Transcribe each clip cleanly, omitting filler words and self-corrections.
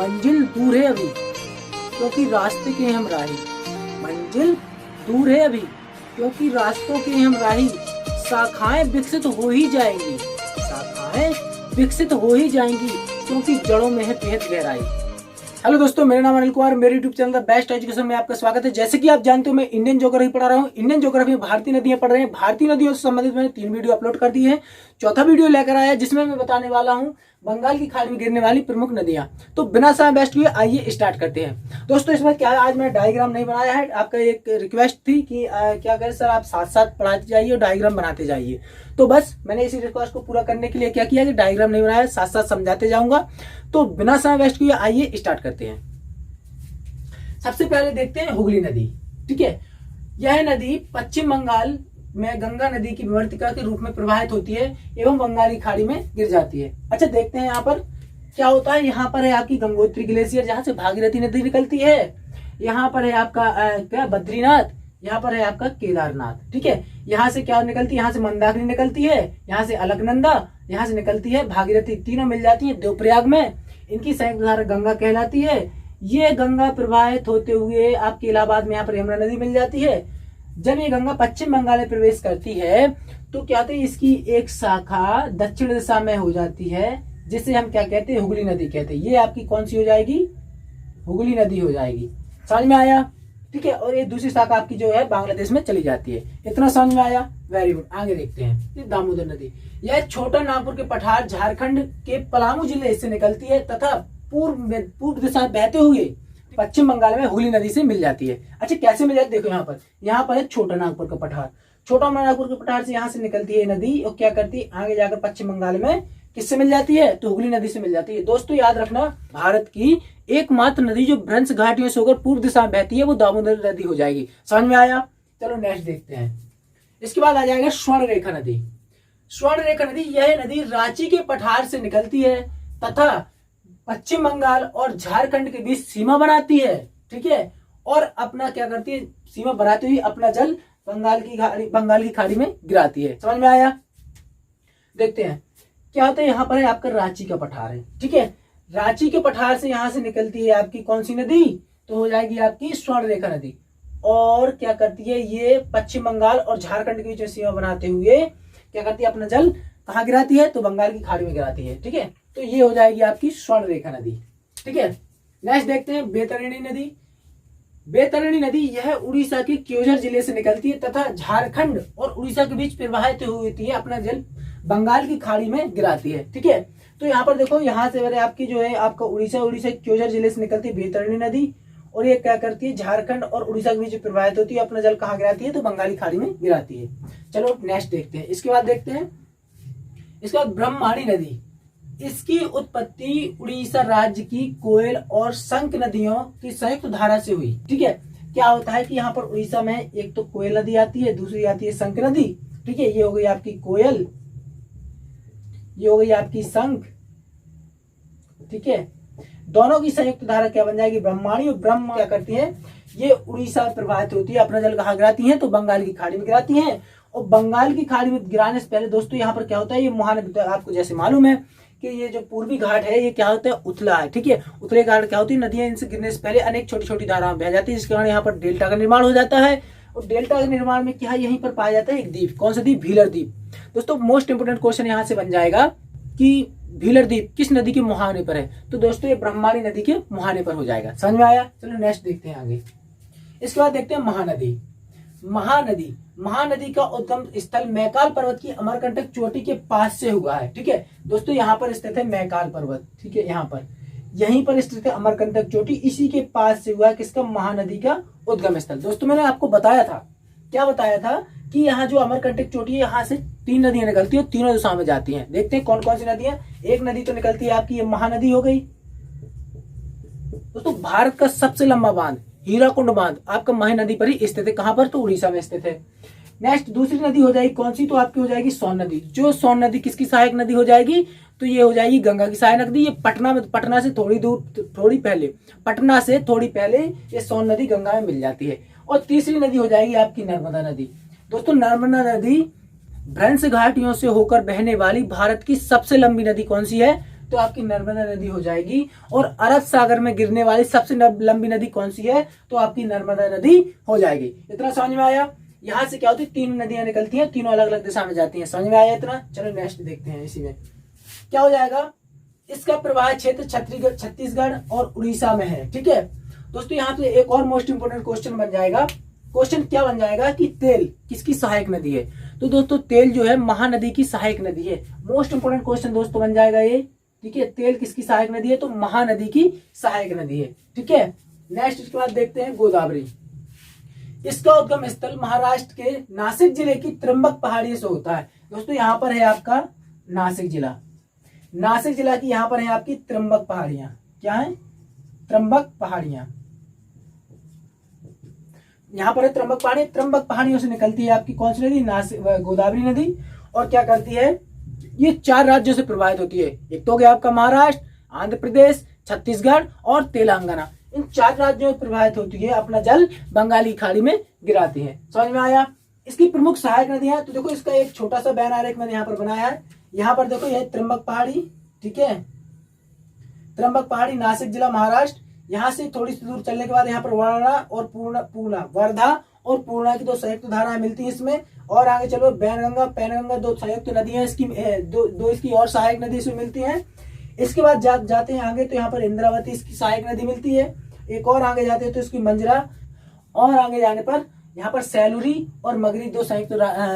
मंजिल दूर है अभी क्योंकि रास्ते के हम राही। मंजिल दूर है अभी क्योंकि रास्तों के हम राही। शाखाएं विकसित हो ही जाएंगी, शाखाएं विकसित हो ही जाएंगी क्योंकि जड़ों में है बेहद गहराई। हेलो दोस्तों, मेरा नाम अनिल कुमार, मेरे YouTube channel the best education में आपका स्वागत है। जैसे कि आप जानते हो, मैं इंडियन ज्योग्राफी पढ़ा रहा हूँ। इंडियन ज्योग्राफी में भारतीय नदियां पढ़ रहे हैं। भारतीय नदियों से संबंधित मैंने 3 वीडियो अपलोड कर दिए हैं। चौथा वीडियो लेकर आया जिसमें मैं बताने वाला हूँ बंगाल की खाड़ी में गिरने वाली प्रमुख नदियां। तो बिना समय वेस्ट किए आइए स्टार्ट करते हैं। दोस्तों, इसमें क्या है, आज मैंने डायग्राम नहीं बनाया है। आपका एक रिक्वेस्ट थी कि क्या करें सर, आप साथ साथ पढ़ाते जाइए और डायग्राम बनाते जाइए। तो बस मैंने इसी रिक्वेस्ट को पूरा करने के लिए क्या किया कि डायग्राम नहीं बनाया, साथ साथ समझाते जाऊंगा। तो बिना समय वेस्ट किए आइए स्टार्ट करते हैं। सबसे पहले देखते हैं हुगली नदी। ठीक है, यह नदी पश्चिम बंगाल में गंगा नदी की विवर्तिका के रूप में प्रवाहित होती है एवं बंगाली खाड़ी में गिर जाती है। अच्छा, देखते हैं यहाँ पर क्या होता है। यहाँ पर है आपकी गंगोत्री ग्लेशियर जहां से भागीरथी नदी निकलती है। यहाँ पर है आपका क्या बद्रीनाथ, यहाँ पर है आपका केदारनाथ। ठीक है, यहाँ से क्या निकलती है, यहाँ से मंदाकिनी निकलती है, यहाँ से अलकनंदा, यहाँ से निकलती है भागीरथी। तीनों मिल जाती है देवप्रयाग में। इनकी संयुक्त धारा गंगा कहलाती है। ये गंगा प्रवाहित होते हुए आपके इलाहाबाद में यहाँ पर यमुना नदी मिल जाती है। जब ये गंगा पश्चिम बंगाल में प्रवेश करती है तो क्या होता है, इसकी एक शाखा दक्षिण दिशा में हो जाती है जिसे हम क्या कहते हैं, हुगली नदी कहते हैं। ये आपकी कौन सी हो जाएगी, हुगली नदी हो जाएगी। समझ में आया? ठीक है, और ये दूसरी शाखा आपकी जो है बांग्लादेश में चली जाती है। इतना समझ में आया? Very good. आगे देखते हैं, ये दामोदर नदी। यह छोटा नागपुर के पठार झारखंड के पलामू जिले से निकलती है तथा पूर्व दिशा बहते हुए पश्चिम बंगाल में हुगली नदी से मिल जाती है। अच्छा, कैसे मिल जाती है? देखो यहाँ पर है छोटा नागपुर का पठार। छोटा नागपुर के पठार से यहाँ से निकलती है नदी और क्या करती है, आगे जाकर पश्चिम बंगाल में किससे मिल जाती है, तो हुगली नदी से मिल जाती है। दोस्तों याद रखना, भारत की एकमात्र नदी जो भ्रंश घाटियों से होकर पूर्व दिशा में बहती है वो दामोदर नदी हो जाएगी। समझ में आया? चलो नेक्स्ट देखते हैं। इसके बाद आ जाएगा स्वर्ण रेखा नदी। स्वर्ण रेखा नदी, यह नदी रांची के पठार से निकलती है तथा पश्चिम बंगाल और झारखंड के बीच सीमा बनाती है। ठीक है, और अपना क्या करती है, सीमा बनाते हुए अपना जल बंगाल की खाड़ी में गिराती है। समझ में आया? देखते हैं क्या होता है। यहाँ पर है आपका रांची का पठार है। ठीक है, रांची के पठार से यहाँ से निकलती है आपकी कौन सी नदी, तो हो जाएगी आपकी स्वर्ण रेखा नदी। और क्या करती है, ये पश्चिम बंगाल और झारखंड के बीच में सीमा बनाते हुए क्या करती है, अपना जल कहाँ गिराती है, तो बंगाल की खाड़ी में गिराती है। ठीक है, तो ये हो जाएगी आपकी स्वर्ण रेखा नदी। ठीक है, नेक्स्ट देखते हैं बैतरणी नदी। बैतरणी नदी यह उड़ीसा के क्योंझर जिले से निकलती है तथा झारखंड और उड़ीसा के बीच प्रवाहित होती है, अपना जल बंगाल की खाड़ी में गिराती है। ठीक है, तो यहाँ पर देखो, यहाँ से आपकी जो है आपका उड़ीसा क्योंझर जिले से निकलती है बैतरणी नदी और ये क्या करती है, झारखंड और उड़ीसा के बीच प्रवाहित होती है, अपना जल कहाँ गिराती है, तो बंगाली खाड़ी में गिराती है। चलो नेक्स्ट देखते हैं। इसके बाद देखते हैं, इसके बाद ब्रह्मणी नदी। इसकी उत्पत्ति उड़ीसा राज्य की कोयल और शंख नदियों की संयुक्त धारा से हुई। ठीक है, क्या होता है कि यहाँ पर उड़ीसा में एक तो कोयल नदी आती है, दूसरी आती है शंख नदी। ठीक है, ये हो गई आपकी कोयल, ये हो गई आपकी शंख। ठीक है, दोनों की संयुक्त धारा क्या बन जाएगी, ब्रह्मणी। और ब्रह्म क्या करती है, ये उड़ीसा में प्रवाहित होती है, अपना जल कहाँ गिराती है, तो बंगाल की खाड़ी में गिराती है। और बंगाल की खाड़ी में गिराने से पहले दोस्तों यहाँ पर क्या होता है, ये महानदी, आपको जैसे मालूम है कि ये जो पूर्वी घाट है ये क्या होता है, उथला है। ठीक है, उथले घाट क्या होती है, नदियां इनसे गिरने से पहले अनेक छोटी छोटी धाराएं बह जाती है, जिसके कारण यहाँ पर डेल्टा का निर्माण हो जाता है। और डेल्टा के निर्माण में क्या है, यहीं पर पाया जाता है एक द्वीप। कौन सा द्वीप, भीलर द्वीप। दोस्तों मोस्ट इंपोर्टेंट क्वेश्चन यहाँ से बन जाएगा कि भीलर द्वीप किस नदी के मुहाने पर है, तो दोस्तों ये ब्रह्मणी नदी के मुहाने पर हो जाएगा। समझ में आया? चलो नेक्स्ट देखते हैं आगे। इसके बाद देखते हैं महानदी। महानदी का उद्गम स्थल मैकाल पर्वत की अमरकंटक चोटी के पास से हुआ है। ठीक है दोस्तों, यहाँ पर स्थित है मैकाल पर्वत। ठीक है, यहाँ पर यहीं पर स्थित है अमरकंटक चोटी, इसी के पास से हुआ है किसका, महानदी का उद्गम स्थल। दोस्तों मैंने आपको बताया था, क्या बताया था कि यहाँ जो अमरकंटक चोटी है, यहाँ से 3 नदियां निकलती है, तीनों दिशा में जाती हैं। देखते हैं कौन कौन सी नदियां। एक नदी तो निकलती है आपकी, ये महानदी हो गई। दोस्तों भारत का सबसे लंबा बांध हीराकुंड बांध आपका मही नदी पर ही स्थित है। कहां पर, तो उड़ीसा में स्थित है। नेक्स्ट दूसरी नदी हो जाएगी कौन सी, तो आपकी हो जाएगी सोन नदी। जो सोन नदी किसकी सहायक नदी हो जाएगी, तो ये हो जाएगी गंगा की सहायक नदी। ये पटना से थोड़ी पहले ये सोन नदी गंगा में मिल जाती है। और तीसरी नदी हो जाएगी आपकी नर्मदा नदी। दोस्तों नर्मदा नदी भ्रंश घाटियों से होकर बहने वाली भारत की सबसे लंबी नदी कौन सी है, तो आपकी नर्मदा नदी हो जाएगी। और अरब सागर में गिरने वाली सबसे लंबी नदी कौन सी है, तो आपकी नर्मदा नदी हो जाएगी। इतना समझ में आया। यहाँ से क्या होती है, 3 नदियां निकलती हैं, तीनों अलग अलग दिशा में जाती हैं। समझ में आया इतना। चलो नेक्स्ट देखते हैं। इसी में क्या हो जाएगा, इसका प्रवाह क्षेत्र छत्तीसगढ़ और उड़ीसा में है। ठीक है दोस्तों, यहाँ पे एक और मोस्ट इंपोर्टेंट क्वेश्चन बन जाएगा। क्वेश्चन क्या बन जाएगा कि तेल किसकी सहायक नदी है। तो दोस्तों तेल जो है महानदी की सहायक नदी है। मोस्ट इंपोर्टेंट क्वेश्चन दोस्तों बन जाएगा ये। ठीक है, तेल किसकी सहायक नदी है, तो महानदी की सहायक नदी है। ठीक है, नेक्स्ट इसके बाद देखते हैं गोदावरी। इसका उद्गम स्थल महाराष्ट्र के नासिक जिले की त्र्यंबक पहाड़ी से होता है। दोस्तों यहाँ पर है आपका नासिक जिला, नासिक जिला की यहाँ पर है आपकी त्र्यंबक पहाड़ियां। क्या है, त्र्यंबक पहाड़ियां। यहाँ पर है त्र्यंबक पहाड़ी, त्र्यंबक पहाड़ियों से निकलती है आपकी कौन सी नदी, गोदावरी नदी। और क्या करती है, ये 4 राज्यों से प्रभावित होती है। एक तो गया आपका महाराष्ट्र, आंध्र प्रदेश, छत्तीसगढ़ और तेलंगाना। इन 4 राज्यों में प्रभावित होती है, अपना जल बंगाली खाड़ी में गिराती है। समझ में आया। इसकी प्रमुख सहायक नदियां, तो देखो इसका एक छोटा सा बैन आरेख मैंने यहाँ पर बनाया है। यहाँ पर देखो यह त्र्यंबक पहाड़ी, ठीक है, त्र्यंबक पहाड़ी नासिक जिला महाराष्ट्र। यहाँ से थोड़ी सी दूर चलने के बाद यहाँ पर वर्धा और पूर्णा, वर्धा और पूर्णा की 2 संयुक्त धाराएं मिलती है इसमें। और आगे चलो बैनगंगा, पैनगंगा 2 संयुक्त नदियां इसकी, दो इसकी और सहायक नदी इसमें मिलती हैं। इसके बाद जाते हैं आगे, तो यहाँ पर इंद्रावती इसकी सहायक नदी मिलती है। एक और आगे जाते हैं तो इसकी मंजरा, और आगे जाने पर यहाँ पर सैलुरी और मगरी 2 संयुक्त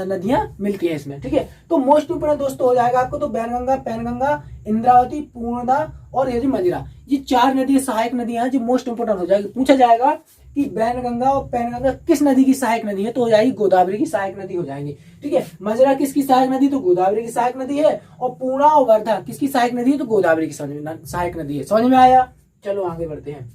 नदियां मिलती है इसमें। ठीक है, तो मोस्ट इंपोर्टेंट दोस्तों हो जाएगा आपको तो बैनगंगा, पैनगंगा, इंद्रावती, पूर्णा और ये जो मंजरा, ये 4 नदी सहायक नदियां हैं जो मोस्ट इंपोर्टेंट हो जाएगी। पूछा जाएगा कि बैनगंगा और पैनगंगा किस नदी की सहायक नदी है, तो हो जाएगी गोदावरी की सहायक नदी हो जाएगी। ठीक है, मंजरा किसकी सहायक नदी, तो गोदावरी की सहायक नदी है। और पूर्णा और वर्धा किसकी सहायक नदी है, तो गोदावरी की सहायक नदी है। समझ में आया। चलो आगे बढ़ते हैं।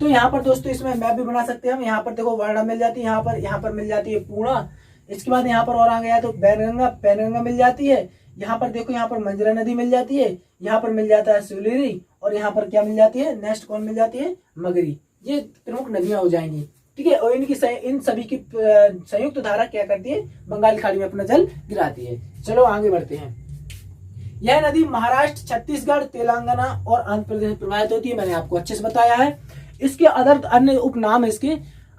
तो यहाँ पर दोस्तों इसमें मैप भी बना सकते हैं हम। यहाँ पर देखो वर्धा मिल जाती है, यहाँ पर मिल जाती है पूर्णा। इसके बाद यहाँ पर और आगे आया तो बैनगंगा, पैनगंगा मिल जाती है। यहाँ पर देखो यहाँ पर मंजरा नदी मिल जाती है। यहाँ पर मिल जाता है सुलेरी, और यहाँ पर क्या मिल जाती है, नेक्स्ट कौन मिल जाती है, मगरी। ये प्रमुख नदियां हो जाएंगी। ठीक है, और इन सभी की संयुक्त धारा क्या करती है, बंगाल खाड़ी में अपना जल गिराती है। चलो आगे बढ़ते हैं। यह नदी महाराष्ट्र, छत्तीसगढ़, तेलंगाना और आंध्र प्रदेश में प्रवाहित होती है। मैंने आपको अच्छे से बताया है। इसके अन्य उपनाम है इसके।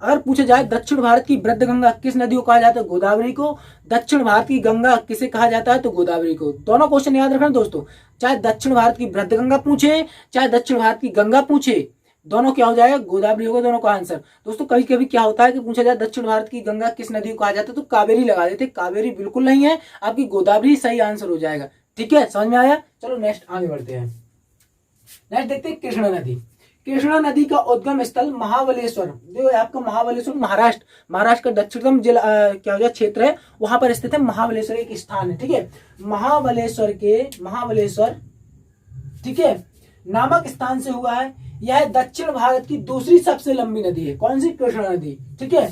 अगर पूछा जाए दक्षिण भारत की वृद्ध गंगा किस नदी को कहा जाता है, गोदावरी को। दक्षिण भारत की गंगा किसे कहा जाता है, तो गोदावरी को। दोनों क्वेश्चन याद रखना दोस्तों, चाहे दक्षिण भारत की वृद्ध गंगा पूछे, चाहे दक्षिण भारत की गंगा पूछे, दोनों क्या हो जाएगा, गोदावरी होगा दोनों का आंसर। दोस्तों कभी कभी क्या होता है कि पूछा जाए दक्षिण भारत की गंगा किस नदी को कहा जाता है, तो कावेरी लगा देते। कावेरी बिल्कुल नहीं है, आपकी गोदावरी सही आंसर हो जाएगा। ठीक है, समझ में आया। चलो नेक्स्ट आगे बढ़ते हैं। नेक्स्ट देखते हैं कृष्णा नदी। कृष्णा नदी का उद्गम स्थल महाबलेश्वर, जो आपका महाबलेश्वर महाराष्ट्र का दक्षिणतम जिला क्या हो जाए क्षेत्र है, वहां पर स्थित है। महाबलेश्वर एक स्थान है। ठीक है, महाबलेश्वर ठीक है नामक स्थान से हुआ है। यह दक्षिण भारत की दूसरी सबसे लंबी नदी है। कौन सी, कृष्णा नदी। ठीक है,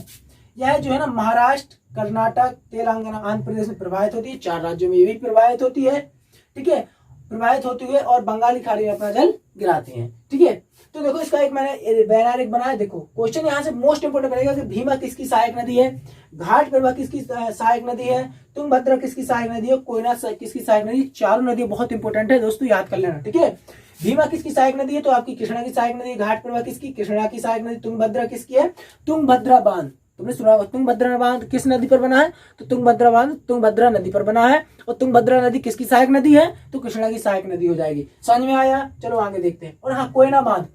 यह जो है ना महाराष्ट्र, कर्नाटक, तेलंगाना, आंध्र प्रदेश में प्रवाहित होती है। 4 राज्यों में ये भी प्रवाहित होती है। ठीक है, प्रवाहित होती है और बंगाली खाड़ी में अपना जल गिराती है। ठीक है, तो देखो इसका एक मैंने बैनारिक बनाया। देखो क्वेश्चन यहाँ से मोस्ट इंपोर्टेंट बनेगा कि भीमा किसकी सहायक नदी है, घाट प्रभा किसकी सहायक नदी है, तुंगभद्रा किसकी सहायक नदी है, कोयना किसकी सहायक नदी। 4 नदी बहुत इंपोर्टेंट है दोस्तों, याद कर लेना। ठीक है, भीमा किसकी सहायक नदी है, तो आपकी कृष्णा की सहायक नदी। घाट प्रभा किसकी, कृष्णा की सहायक नदी। तुंगभद्रा किसकी है, तुंगभद्रा बांध। तुमने सुना तुंगभद्रा बांध किस नदी पर बना है, तो तुंगभद्रा बांध तुंगभद्रा नदी पर बना है। और तुंगभद्रा नदी किसकी सहायक नदी है, तो कृष्णा की सहायक नदी हो जाएगी। समझ में आया। चलो आगे देखते हैं। और हाँ, कोयना बांध,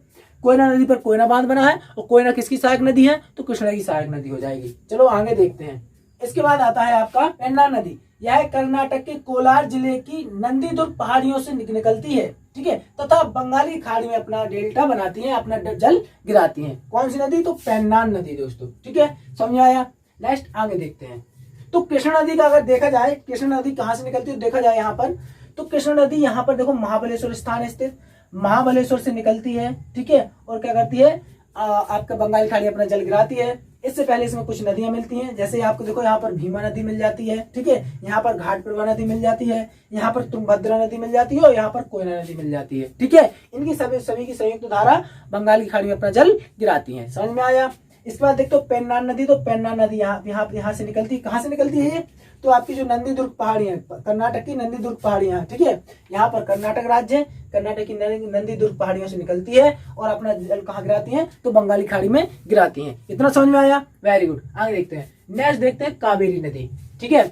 कोयना नदी पर कोयना बांध बना है। और कोयना किसकी सहायक नदी है, तो कृष्णा की सहायक नदी हो जाएगी। चलो आगे देखते हैं। इसके बाद आता है आपका पेन्ना नदी। यह कर्नाटक के कोलार जिले की नंदीदुर्ग पहाड़ियों से निकलती है। ठीक है, तथा बंगाली खाड़ी में अपना डेल्टा बनाती है, अपना जल गिराती है। कौन सी नदी, तो पेन्नान नदी दोस्तों। ठीक है, समझ आया। नेक्स्ट आगे देखते हैं। तो कृष्णा नदी का अगर देखा जाए, कृष्णा नदी कहाँ से निकलती है देखा जाए यहाँ पर, तो कृष्णा नदी यहाँ पर देखो महाबलेश्वर स्थान स्थित, महाबलेश्वर से निकलती है। ठीक है, और क्या करती है, आपका बंगाली खाड़ी अपना जल गिराती है। इससे पहले इसमें कुछ नदियां मिलती हैं, जैसे आपको देखो यहाँ पर भीमा नदी मिल जाती है। ठीक है, यहाँ पर घाट प्रभा नदी मिल जाती है, यहाँ पर तुंगभद्रा नदी मिल जाती है और यहाँ पर कोयना नदी मिल जाती है। ठीक है, इनकी सभी की संयुक्त धारा बंगाल की खाड़ी में अपना जल गिराती है। समझ में आया। इसके बाद देखते हो पेन्नान नदी। तो पेन्नान नदी यहाँ से निकलती है। कहाँ से निकलती है, तो आपकी जो नंदी दुर्ग पहाड़ियां, कर्नाटक की नंदी दुर्ग पहाड़ियां, ठीक है, यहाँ पर कर्नाटक राज्य है, कर्नाटक की नंदी दुर्ग पहाड़ियों से निकलती है और अपना जल कहाँ गिराती है, तो बंगाली खाड़ी में गिराती है। इतना समझ में आया? Very good. आगे देखते हैं, नेक्स्ट देखते हैं कावेरी नदी। ठीक है,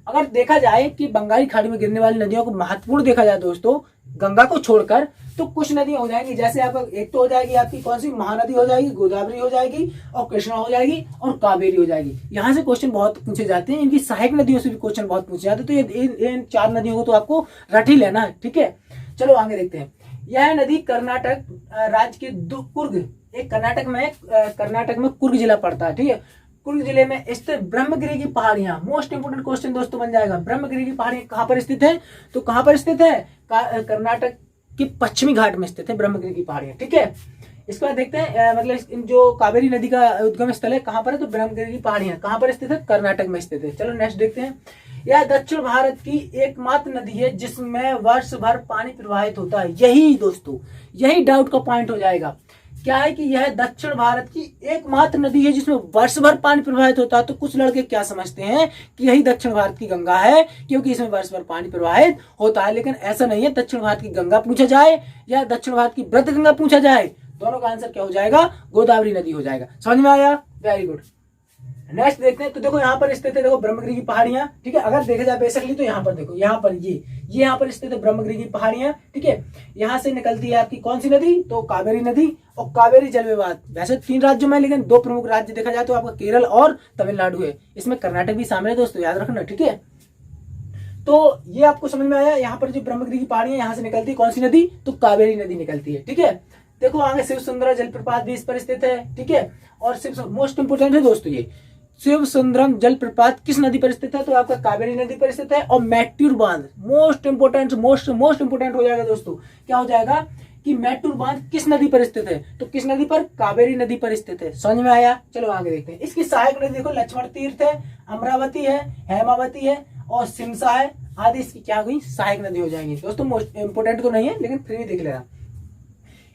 अगर देखा जाए कि बंगाली खाड़ी में गिरने वाली नदियों को महत्वपूर्ण देखा जाए दोस्तों, गंगा को छोड़कर, तो कुछ नदियां हो जाएंगी, जैसे आपका एक तो हो जाएगी आपकी कौन सी, महानदी हो जाएगी, गोदावरी हो जाएगी, और कृष्णा हो जाएगी, और कावेरी हो जाएगी। यहाँ से क्वेश्चन बहुत पूछे जाते हैं, इनकी सहायक नदियों से भी क्वेश्चन बहुत पूछे जाते हैं, तो ये इन 4 नदियों को तो आपको रट ही लेना है। ठीक है, चलो आगे देखते हैं। यह नदी कर्नाटक राज्य के कुर्ग, एक कर्नाटक में कुर्ग जिला पड़ता है। ठीक है, कुर्ग जिले में स्थित ब्रह्मगिरी की पहाड़ियां, मोस्ट इंपोर्टेंट क्वेश्चन दोस्तों बन जाएगा। ब्रह्मगिरी की पहाड़ियां कहां पर स्थित है, तो कहां पर स्थित है, कर्नाटक के पश्चिमी घाट में स्थित है ब्रह्मगिरी की पहाड़ियां। ठीक है, इसके बाद देखते हैं मतलब जो कावेरी नदी का उद्गम स्थल है कहां पर है, तो ब्रह्मगिरी की पहाड़ियां कहां पर स्थित है, कर्नाटक में स्थित है। चलो नेक्स्ट देखते हैं। यह दक्षिण भारत की एकमात्र नदी है जिसमें वर्ष भर पानी प्रवाहित होता है। यही दोस्तों, यही डाउट का पॉइंट हो जाएगा, क्या है कि यह दक्षिण भारत की एकमात्र नदी है जिसमें वर्ष भर पानी प्रवाहित होता है। तो कुछ लड़के क्या समझते हैं कि यही दक्षिण भारत की गंगा है क्योंकि इसमें वर्ष भर पानी प्रवाहित होता है, लेकिन ऐसा नहीं है। दक्षिण भारत की गंगा पूछा जाए या दक्षिण भारत की वृद्ध गंगा पूछा जाए, दोनों का आंसर क्या हो जाएगा, गोदावरी नदी हो जाएगा। समझ में आया? Very good. नेक्स्ट देखते हैं, तो देखो यहाँ पर स्थित है, देखो ब्रह्मगिरी की पहाड़ियां। ठीक है, अगर देखा जाए बेसिकली तो यहाँ पर देखो, यहाँ पर ये यहाँ पर स्थित है ब्रह्मगिरी की पहाड़ियां। ठीक है, यहाँ से निकलती है आपकी कौन सी नदी, तो कावेरी नदी। और कावेरी जल विवाद वैसे 3 राज्यों में, लेकिन 2 प्रमुख राज्य देखा जाए तो आपका केरल और तमिलनाडु है, इसमें कर्नाटक भी शामिल है दोस्तों, याद रखना। ठीक है, तो ये आपको समझ में आया। यहाँ पर जो ब्रह्मगिरी की पहाड़ियां यहाँ से निकलती है कौन सी नदी, तो कावेरी नदी निकलती है। ठीक है, देखो आगे शिव सुंदरा जलप्रपात भी इस पर स्थित है। ठीक है, और शिव मोस्ट इंपोर्टेंट है दोस्तों, ये शिव सुंदरम जलप्रपात किस नदी पर स्थित है, तो आपका कावेरी नदी पर स्थित है। और मैट्यूर बांध मोस्ट इंपोर्टेंट हो जाएगा दोस्तों, क्या हो जाएगा कि मैट्यूर बांध किस नदी पर स्थित है, तो किस नदी पर, कावेरी नदी पर स्थित है। समझ में आया? चलो आगे देखते हैं। इसकी सहायक नदी देखो, लक्ष्मण तीर्थ है, अमरावती है, हेमावती है और सिमसा है आदि, इसकी क्या हुई, सहायक नदी हो जाएंगी दोस्तों। मोस्ट इंपोर्टेंट तो नहीं है, लेकिन फिर भी देख लेना।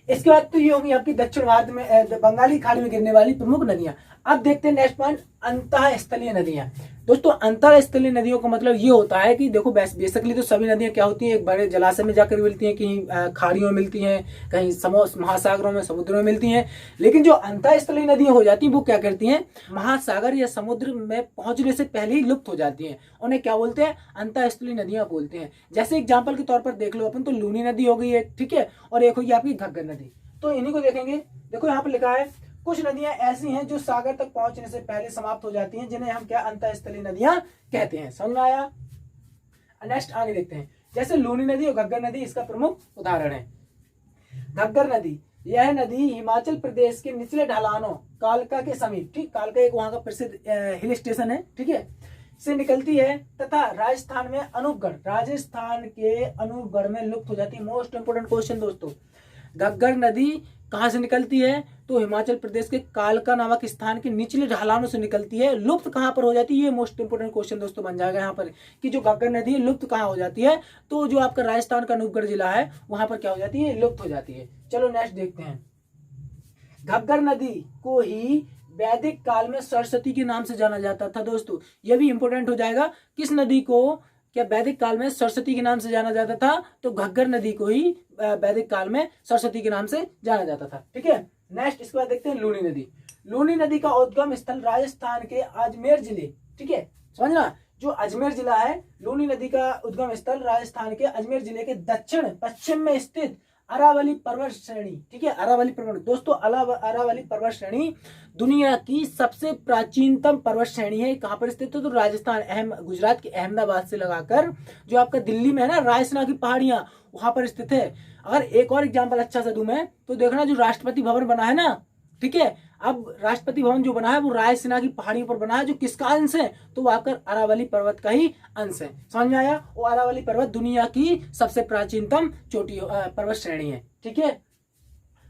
इसके बाद तो ये होगी आपकी दक्षिण भारत में बंगाली खाड़ी में गिरने वाली प्रमुख नदियां। अब देखते हैं नेक्स्ट पॉइंट, अंतःस्थलीय नदियां। दोस्तों अंतःस्थलीय नदियों का मतलब ये होता है कि देखो बेसिकली तो सभी नदियां क्या होती हैं, एक बड़े जलाशय में जाकर मिलती हैं, कहीं खाड़ियों में मिलती हैं, कहीं महासागरों में, समुद्रों में मिलती हैं। लेकिन जो अंतःस्थलीय नदियां हो जाती हैं वो क्या करती हैं, महासागर या समुद्र में पहुंचने से पहले ही लुप्त हो जाती हैं। उन्हें क्या बोलते हैं, अंतःस्थलीय नदियां बोलते हैं। जैसे एग्जाम्पल के तौर पर देख लो अपन, तो लूनी नदी हो गई एक, ठीक है, और एक होगी आपकी घग्गर नदी। तो इन्हीं को देखेंगे। देखो यहाँ पर लिखा है कुछ नदियां ऐसी हैं जो सागर तक पहुंचने से पहले समाप्त हो जाती हैं, जिन्हें हम क्या, अंतःस्थलीय नदियां कहते हैं। समझ में आया? नेक्स्ट आगे देखते हैं। जैसे लूनी नदी और घग्गर नदी इसका प्रमुख उदाहरण है। घग्गर नदी, यह नदी हिमाचल प्रदेश के निचले ढलानों कालका के समीप, ठीक, कालका एक वहां का प्रसिद्ध हिल स्टेशन है, ठीक है, से निकलती है तथा राजस्थान में राजस्थान के अनूपगढ़ में लुप्त हो जाती है। मोस्ट इंपोर्टेंट क्वेश्चन दोस्तों, घग्गर नदी कहां से निकलती है, तो हिमाचल प्रदेश के कालका नामक स्थान के निचले ढलानों से निकलती है। लुप्त कहां पर हो जाती है, ये मोस्ट इंपोर्टेंट क्वेश्चन दोस्तों बन जाएगा यहाँ पर, कि जो घग्गर नदी है लुप्त कहां हो जाती है, तो जो आपका राजस्थान का अनूपगढ़ जिला है वहां पर क्या हो जाती है, लुप्त हो जाती है। चलो नेक्स्ट देखते हैं। घग्गर नदी को ही वैदिक काल में सरस्वती के नाम से जाना जाता था दोस्तों, यह भी इंपोर्टेंट हो जाएगा। किस नदी को क्या वैदिक काल में सरस्वती के नाम से जाना जाता था, तो घग्गर नदी को ही वैदिक काल में सरस्वती के नाम से जाना जाता था। ठीक है, नेक्स्ट इसके बाद देखते हैं लूनी नदी। लूनी नदी का उद्गम स्थल राजस्थान के अजमेर जिले, ठीक है, समझना, जो अजमेर जिला है, लूनी नदी का उद्गम स्थल राजस्थान के अजमेर जिले के दक्षिण पश्चिम में स्थित अरावली पर्वत श्रेणी, ठीक है, अरावली पर्वत दोस्तों, अरावली पर्वत श्रेणी दुनिया की सबसे प्राचीनतम पर्वत श्रेणी है। कहां पर स्थित है, तो राजस्थान, गुजरात के अहमदाबाद से लगाकर जो आपका दिल्ली में है ना, रायसीना की पहाड़ियां, वहां पर स्थित है। अगर एक और एग्जांपल अच्छा सा दूं मैं, तो देखना जो राष्ट्रपति भवन बना है ना, ठीक है, अब राष्ट्रपति भवन जो बना है वो रायसीना की पहाड़ियों पर बना है, जो किसका अंश है, तो वो आपका अरावली पर्वत का ही अंश है। समझ में आया? वो अरावली पर्वत दुनिया की सबसे प्राचीनतम चोटी पर्वत श्रेणी है। ठीक है,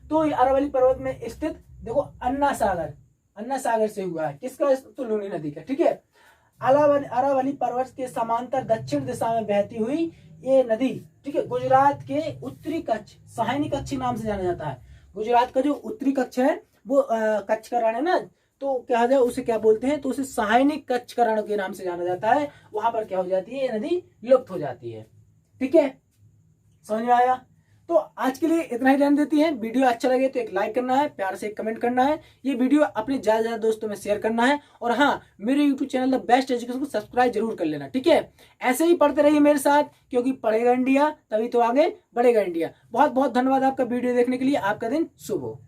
तो अरावली पर्वत में स्थित देखो अन्ना सागर से हुआ है, किसका, तो लूनी नदी का। ठीक है, अरावली पर्वत के समांतर दक्षिण दिशा में बहती हुई ये नदी, ठीक है, गुजरात के उत्तरी कच्छ, सहायनी कच्छ नाम से जाना जाता है। गुजरात का जो उत्तरी कच्छ है वो कच्छ का रण है ना, तो क्या जाए उसे क्या बोलते हैं, तो उसे सहायनिक कच्छकरण के नाम से जाना जाता है। वहां पर क्या हो जाती है, ये नदी लुप्त हो जाती है। ठीक है, समझ में आया। तो आज के लिए इतना ही रहने देती है। वीडियो अच्छा लगे तो एक लाइक करना है, प्यार से एक कमेंट करना है, ये वीडियो अपने ज्यादा ज्यादा दोस्तों में शेयर करना है, और हाँ, मेरे YouTube channel the best education को सब्सक्राइब जरूर कर लेना। ठीक है, ऐसे ही पढ़ते रहिए मेरे साथ, क्योंकि पढ़ेगा इंडिया तभी तो आगे बढ़ेगा इंडिया। बहुत बहुत धन्यवाद आपका वीडियो देखने के लिए। आपका दिन शुभ हो।